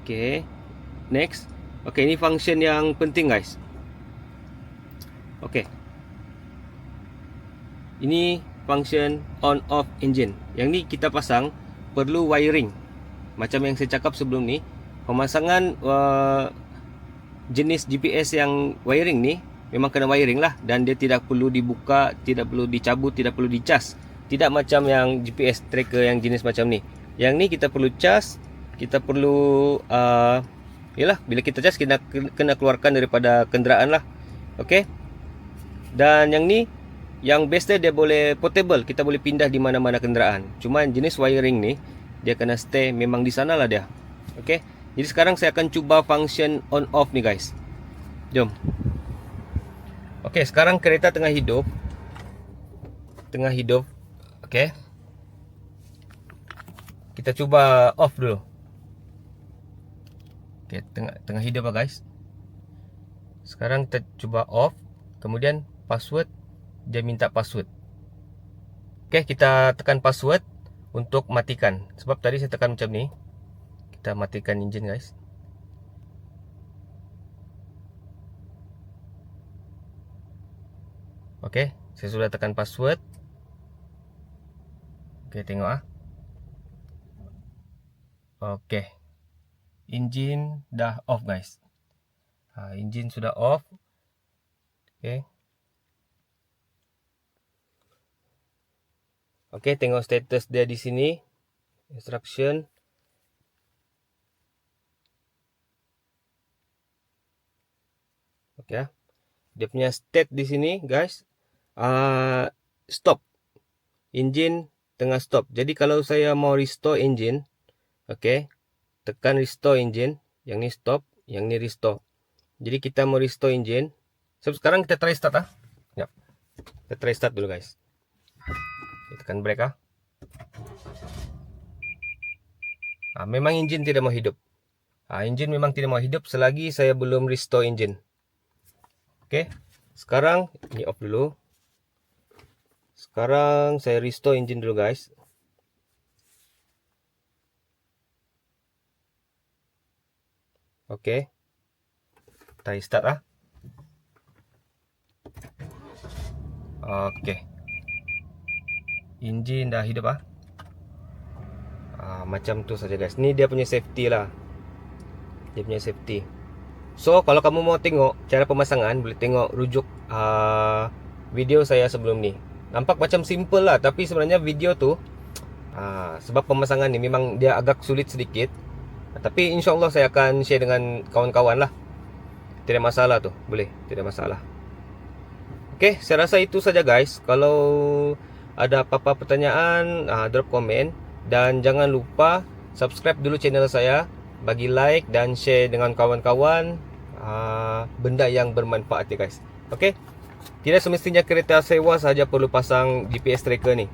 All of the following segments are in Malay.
Okay, next. Okay, ini function yang penting guys. Okay, ini function on off engine. Yang ni kita pasang perlu wiring. Macam yang saya cakap sebelum ni, pemasangan jenis GPS yang wiring ni memang kena wiring lah, dan dia tidak perlu dibuka, tidak perlu dicabut, tidak perlu dicas. Tidak macam yang GPS tracker yang jenis macam ni. Yang ni kita perlu cas, kita perlu yalah, bila kita cas kita kena keluarkan daripada kenderaan lah. Okey. Dan yang ni, yang best dia boleh portable, kita boleh pindah di mana-mana kenderaan. Cuma jenis wiring ni dia kena stay memang di sana lah dia. Okey. Jadi sekarang saya akan cuba function on off ni guys. Jom. Okey, sekarang kereta tengah hidup. Okey. Kita cuba off dulu. Okey, tengah hidup lah guys. Sekarang kita cuba off. Kemudian password, dia minta password. Okey, kita tekan password untuk matikan. Sebab tadi saya tekan macam ni. Kita matikan enjin guys. Okey, saya sudah tekan password. Okey, tengok ah. Okey. Enjin dah off guys. Enjin sudah off. Okey. Okey, tengok status dia di sini. Instruction. Okey. Dia punya state di sini guys. Stop. Engine tengah stop. Jadi kalau saya mau restore engine, okey, tekan restore engine. Yang ni stop, yang ni restore. Jadi kita mau restore engine. Sekarang kita try start ah. Yap. Kita try start dulu guys. Kita tekan brake ah. Memang engine tidak mau hidup. Engine memang tidak mau hidup selagi saya belum restore engine. Okey. Sekarang ini off dulu. Sekarang saya restore engine dulu guys. Okey. Try start ah. Okey. Engine dah hidup ah. Macam tu saja guys. Ni dia punya safety lah. Dia punya safety. So kalau kamu mau tengok cara pemasangan, boleh tengok rujuk video saya sebelum ni. Nampak macam simple lah, tapi sebenarnya video tu sebab pemasangan ni memang dia agak sulit sedikit. Tapi insyaAllah saya akan share dengan kawan-kawan lah. Tidak masalah tu, boleh, tidak masalah. Okay, saya rasa itu saja guys. Kalau ada apa-apa pertanyaan, drop komen. Dan jangan lupa subscribe dulu channel saya, bagi like dan share dengan kawan-kawan benda yang bermanfaat ya guys. Okay, tidak semestinya kereta sewa saja perlu pasang GPS tracker ni.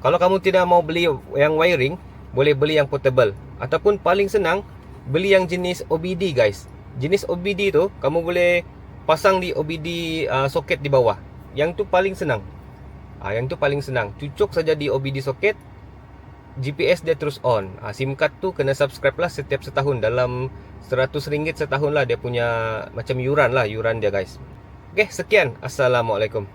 Kalau kamu tidak mau beli yang wiring, boleh beli yang portable. Ataupun paling senang, beli yang jenis OBD guys. Jenis OBD tu kamu boleh pasang di OBD soket di bawah. Yang tu paling senang. Yang tu paling senang. Cucuk saja di OBD soket, GPS dia terus on. SIM card tu kena subscribe lah setiap setahun. Dalam RM100 setahun lah dia punya macam yuran lah, yuran dia guys. Okay, sekian. Assalamualaikum.